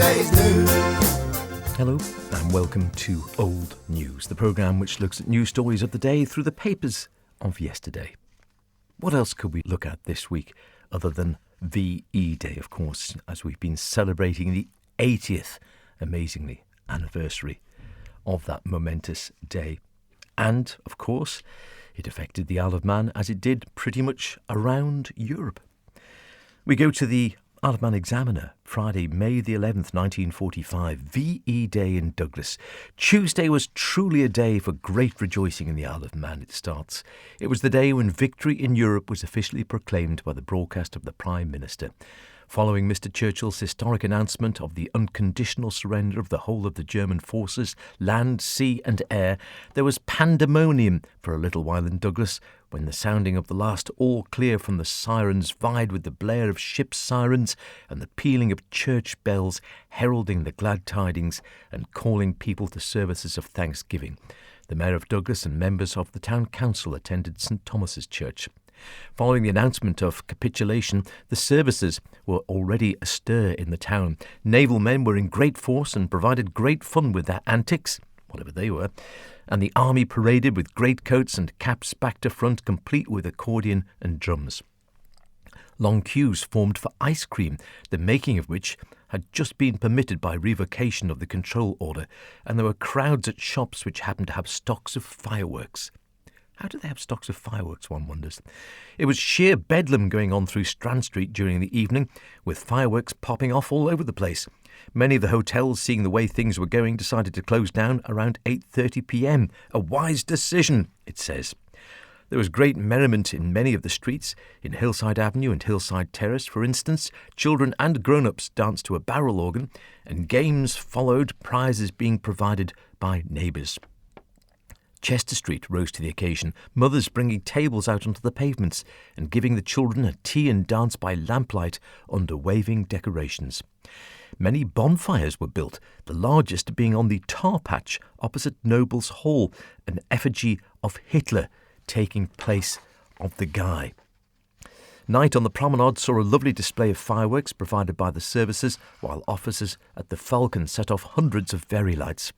yesterday's news. Hello and welcome to Old News, the programme which looks at news stories of the day through the papers of yesterday. What else could we look at this week other than VE Day, of course, as we've been celebrating the 80th, amazingly, anniversary of that momentous day. And, of course, it affected the Isle of Man as it did pretty much around Europe. We go to the Isle of Man Examiner, Friday, May the 11th, 1945, VE Day in Douglas. Tuesday was truly a day for great rejoicing in the Isle of Man, it starts. It was the day when victory in Europe was officially proclaimed by the broadcast of the Prime Minister. Following Mr. Churchill's historic announcement of the unconditional surrender of the whole of the German forces, land, sea and air, there was pandemonium for a little while in Douglas when the sounding of the last all clear from the sirens vied with the blare of ship's sirens and the pealing of church bells heralding the glad tidings and calling people to services of thanksgiving. The Mayor of Douglas and members of the Town Council attended St Thomas's Church. Following the announcement of capitulation, the services were already astir in the town. Naval men were in great force and provided great fun with their antics, whatever they were, and the army paraded with greatcoats and caps back to front, complete with accordion and drums. Long queues formed for ice cream, the making of which had just been permitted by revocation of the control order, and there were crowds at shops which happened to have stocks of fireworks. How do they have stocks of fireworks, one wonders? It was sheer bedlam going on through Strand Street during the evening, with fireworks popping off all over the place. Many of the hotels, seeing the way things were going, decided to close down around 8:30 p.m. A wise decision, it says. There was great merriment in many of the streets. In Hillside Avenue and Hillside Terrace, for instance, children and grown-ups danced to a barrel organ, and games followed, prizes being provided by neighbours. Chester Street rose to the occasion, mothers bringing tables out onto the pavements and giving the children a tea and dance by lamplight under waving decorations. Many bonfires were built, the largest being on the tar patch opposite Nobles Hall, an effigy of Hitler taking place of the guy. Night on the promenade saw a lovely display of fireworks provided by the services, while officers at the Falcon set off hundreds of fairy lights.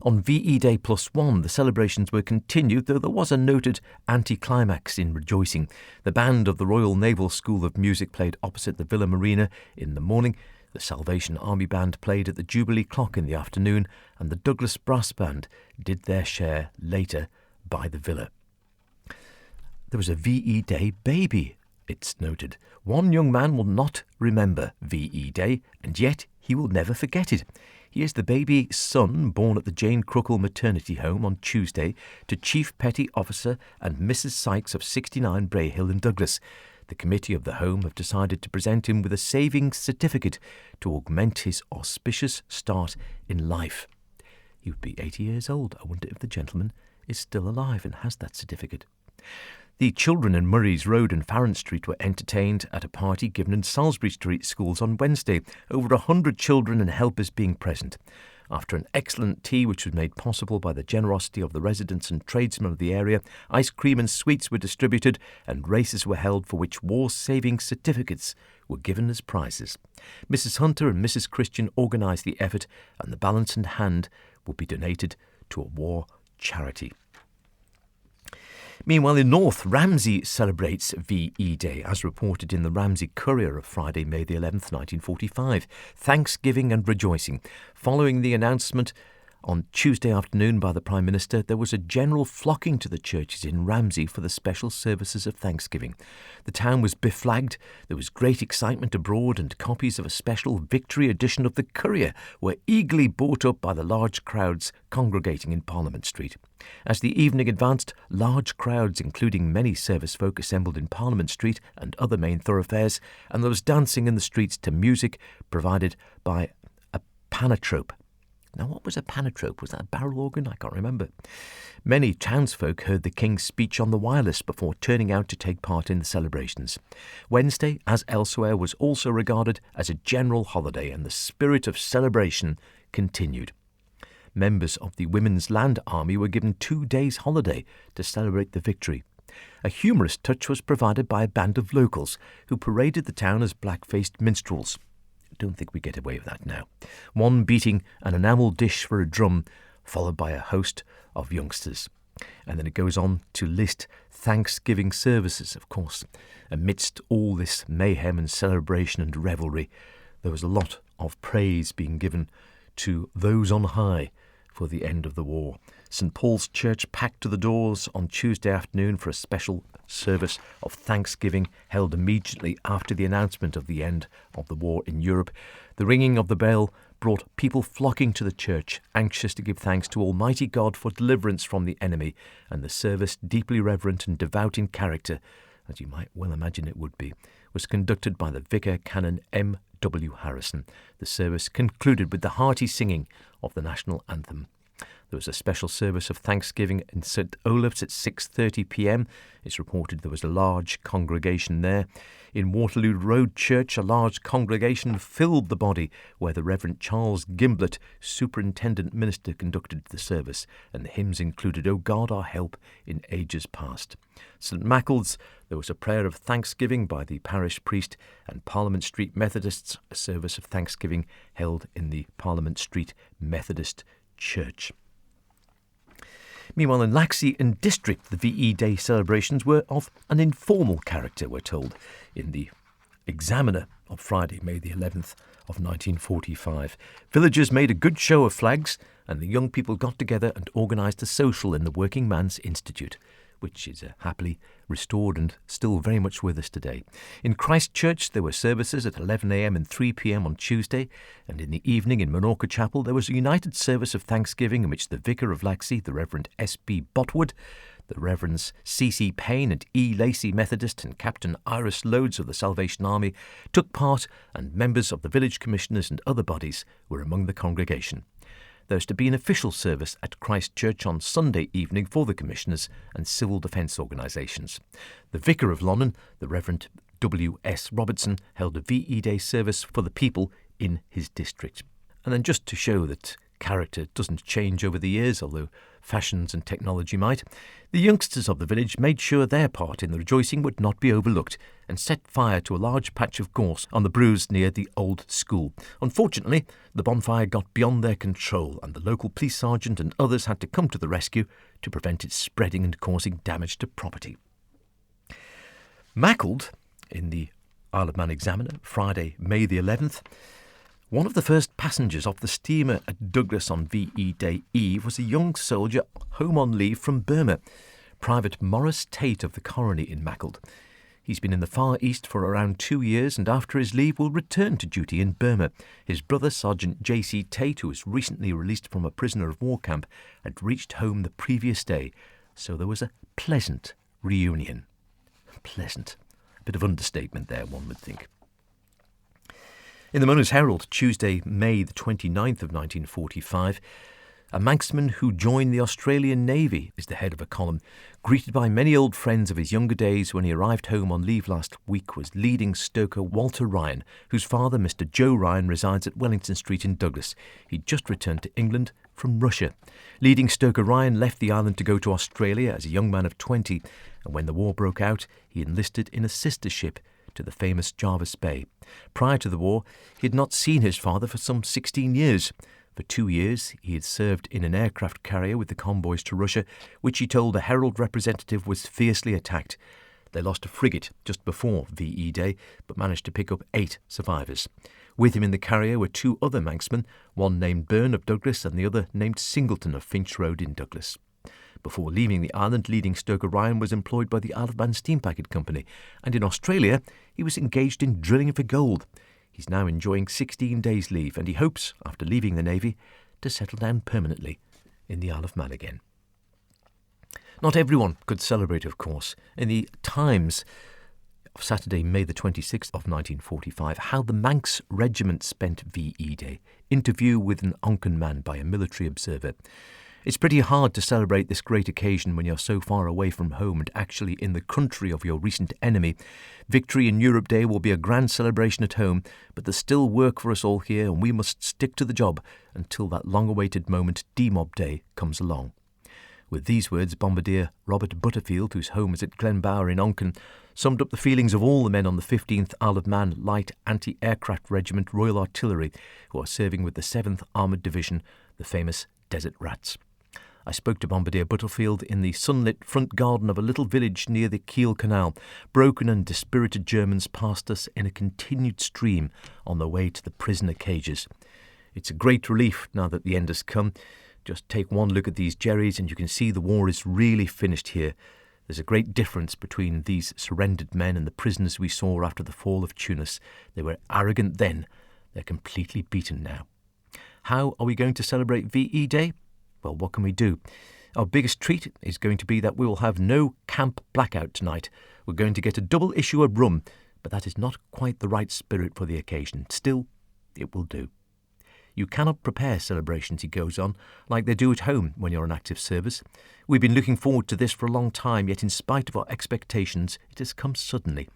On VE Day +1, the celebrations were continued, though there was a noted anticlimax in rejoicing. The band of the Royal Naval School of Music played opposite the Villa Marina in the morning, the Salvation Army Band played at the Jubilee Clock in the afternoon, and the Douglas Brass Band did their share later by the Villa. There was a VE Day baby, it's noted. One young man will not remember VE Day, and yet he will never forget it. He is the baby son born at the Jane Cruckle Maternity Home on Tuesday to Chief Petty Officer and Mrs. Sykes of 69 Bray Hill in Douglas. The committee of the home have decided to present him with a savings certificate to augment his auspicious start in life. He would be 80 years old. I wonder if the gentleman is still alive and has that certificate. The children in Murray's Road and Farron Street were entertained at a party given in Salisbury Street schools on Wednesday, over 100 children and helpers being present. After an excellent tea which was made possible by the generosity of the residents and tradesmen of the area, ice cream and sweets were distributed and races were held for which war-saving certificates were given as prizes. Mrs. Hunter and Mrs. Christian organised the effort, and the balance in hand will be donated to a war charity. Meanwhile, in North, Ramsey celebrates VE Day, as reported in the Ramsey Courier of Friday, May the 11th, 1945. Thanksgiving and rejoicing. Following the announcement on Tuesday afternoon by the Prime Minister, there was a general flocking to the churches in Ramsey for the special services of Thanksgiving. The town was beflagged, there was great excitement abroad, and copies of a special victory edition of the Courier were eagerly bought up by the large crowds congregating in Parliament Street. As the evening advanced, large crowds, including many service folk, assembled in Parliament Street and other main thoroughfares, and there was dancing in the streets to music provided by a panatrope. Now, what was a panatrope? Was that a barrel organ? I can't remember. Many townsfolk heard the King's speech on the wireless before turning out to take part in the celebrations. Wednesday, as elsewhere, was also regarded as a general holiday, and the spirit of celebration continued. Members of the Women's Land Army were given 2 days' holiday to celebrate the victory. A humorous touch was provided by a band of locals who paraded the town as black-faced minstrels. don't think we get away with that now. One beating an enamel dish for a drum, followed by a host of youngsters. And then it goes on to list Thanksgiving services, of course. Amidst all this mayhem and celebration and revelry, there was a lot of praise being given to those on high for the end of the war. St Paul's Church packed to the doors on Tuesday afternoon for a special service of thanksgiving held immediately after the announcement of the end of the war in Europe. The ringing of the bell brought people flocking to the church, anxious to give thanks to Almighty God for deliverance from the enemy, and the service, deeply reverent and devout in character, as you might well imagine it would be, was conducted by the Vicar Canon M. W. Harrison. The service concluded with the hearty singing of the national anthem. There was a special service of thanksgiving in St Olave's at 6:30 p.m. It's reported there was a large congregation there. In Waterloo Road Church, a large congregation filled the body where the Reverend Charles Gimblett, superintendent minister, conducted the service, and the hymns included "O God, our help in ages past." St Maccles's, there was a prayer of thanksgiving by the parish priest, and Parliament Street Methodists, a service of thanksgiving held in the Parliament Street Methodist Church. Meanwhile, in Laxey and District, the VE Day celebrations were of an informal character, we're told, in the Examiner of Friday, May the 11th of 1945. Villagers made a good show of flags, and the young people got together and organised a social in the Working Man's Institute, which is happily restored and still very much with us today. In Christchurch, there were services at 11 a.m. and 3 p.m. on Tuesday, and in the evening in Menorca Chapel there was a united service of thanksgiving in which the Vicar of Laxey, the Reverend S.B. Botwood, the Reverends C.C. Payne and E. Lacey Methodist and Captain Iris Loads of the Salvation Army took part, and members of the village commissioners and other bodies were among the congregation. There is to be an official service at Christchurch on Sunday evening for the commissioners and civil defence organisations. The Vicar of Lonnon, the Reverend W.S. Robertson, held a VE Day service for the people in his district. And then, just to show that character doesn't change over the years, although fashions and technology might, the youngsters of the village made sure their part in the rejoicing would not be overlooked, and set fire to a large patch of gorse on the bruise near the old school. Unfortunately, the bonfire got beyond their control, and the local police sergeant and others had to come to the rescue to prevent it spreading and causing damage to property. Maccled, in the Isle of Man Examiner, Friday, May the 11th, one of the first passengers off the steamer at Douglas on VE Day Eve was a young soldier home on leave from Burma, Private Morris Tate of the colony in Maccled. He's been in the Far East for around 2 years, and after his leave will return to duty in Burma. His brother, Sergeant J.C. Tate, who was recently released from a prisoner of war camp, had reached home the previous day, so there was a pleasant reunion. Pleasant. A bit of understatement there, one would think. In the Mona's Herald, Tuesday, May the 29th of 1945, a Manxman who joined the Australian Navy is the head of a column. Greeted by many old friends of his younger days when he arrived home on leave last week was leading stoker Walter Ryan, whose father, Mr. Joe Ryan, resides at Wellington Street in Douglas. He'd just returned to England from Russia. Leading stoker Ryan left the island to go to Australia as a young man of 20, and when the war broke out, he enlisted in a sister ship to the famous Jervis Bay. Prior to the war, he had not seen his father for some 16 years. For 2 years, he had served in an aircraft carrier with the convoys to Russia, which he told a Herald representative was fiercely attacked. They lost a frigate just before VE Day, but managed to pick up 8 survivors. With him in the carrier were 2 other Manxmen, one named Byrne of Douglas and the other named Singleton of Finch Road in Douglas. Before leaving the island, leading stoker Ryan was employed by the Isle of Man Steam Packet Company, and in Australia he was engaged in drilling for gold. He's now enjoying 16 days' leave, and he hopes, after leaving the Navy, to settle down permanently in the Isle of Man again. Not everyone could celebrate, of course. In the Times of Saturday, May the 26th of 1945, How the Manx Regiment Spent VE Day. Interview with an Onken man by a military observer. It's pretty hard to celebrate this great occasion when you're so far away from home and actually in the country of your recent enemy. Victory in Europe Day will be a grand celebration at home, but there's still work for us all here, and we must stick to the job until that long-awaited moment, D-Mob Day, comes along. With these words, Bombardier Robert Butterfield, whose home is at Glenbower in Onken, summed up the feelings of all the men on the 15th Isle of Man Light Anti-Aircraft Regiment Royal Artillery who are serving with the 7th Armoured Division, the famous Desert Rats. I spoke to Bombardier Butterfield in the sunlit front garden of a little village near the Kiel Canal. Broken and dispirited Germans passed us in a continued stream on their way to the prisoner cages. It's a great relief now that the end has come. Just take one look at these jerrys and you can see the war is really finished here. There's a great difference between these surrendered men and the prisoners we saw after the fall of Tunis. They were arrogant then. They're completely beaten now. How are we going to celebrate VE Day? Well, what can we do? Our biggest treat is going to be that we will have no camp blackout tonight. We're going to get a double issue of rum, but that is not quite the right spirit for the occasion. Still, it will do. You cannot prepare celebrations, he goes on, like they do at home when you're in active service. We've been looking forward to this for a long time, yet in spite of our expectations, it has come suddenly.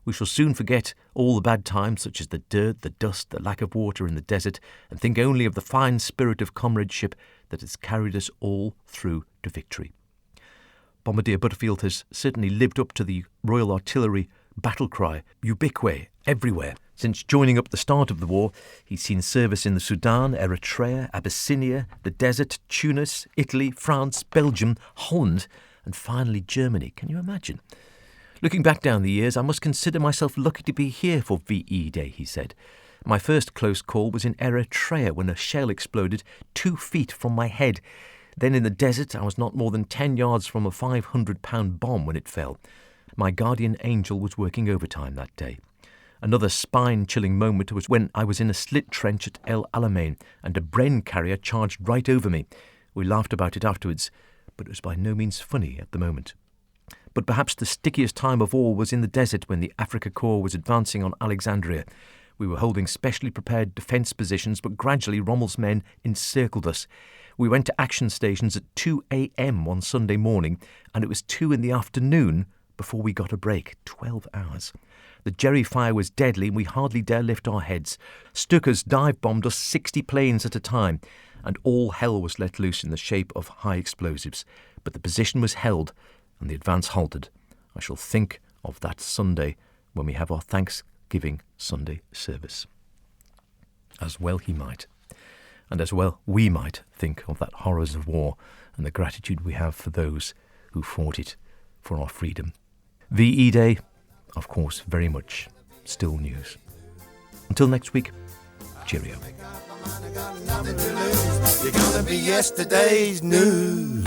We shall soon forget all the bad times, such as the dirt, the dust, the lack of water in the desert, and think only of the fine spirit of comradeship that has carried us all through to victory. Bombardier Butterfield has certainly lived up to the Royal Artillery battle cry, ubique, everywhere. Since joining up the start of the war, he's seen service in the Sudan, Eritrea, Abyssinia, the desert, Tunis, Italy, France, Belgium, Holland, and finally Germany. Can you imagine? Looking back down the years, I must consider myself lucky to be here for VE Day, he said. My first close call was in Eritrea when a shell exploded 2 feet from my head. Then in the desert, I was not more than 10 yards from a 500-pound bomb when it fell. My guardian angel was working overtime that day. Another spine-chilling moment was when I was in a slit trench at El Alamein and a Bren carrier charged right over me. We laughed about it afterwards, but it was by no means funny at the moment. But perhaps the stickiest time of all was in the desert when the Afrika Korps was advancing on Alexandria. We were holding specially prepared defence positions, but gradually Rommel's men encircled us. We went to action stations at 2 a.m. one Sunday morning, and it was 2 in the afternoon before we got a break. 12 hours. The jerry fire was deadly and we hardly dare lift our heads. Stukas dive-bombed us 60 planes at a time, and all hell was let loose in the shape of high explosives. But the position was held and the advance halted. I shall think of that Sunday when we have our Thanksgiving Sunday service. As well he might. And as well we might think of that horrors of war and the gratitude we have for those who fought it for our freedom. VE Day, of course, very much still news. Until next week, cheerio. You're gonna be yesterday's news.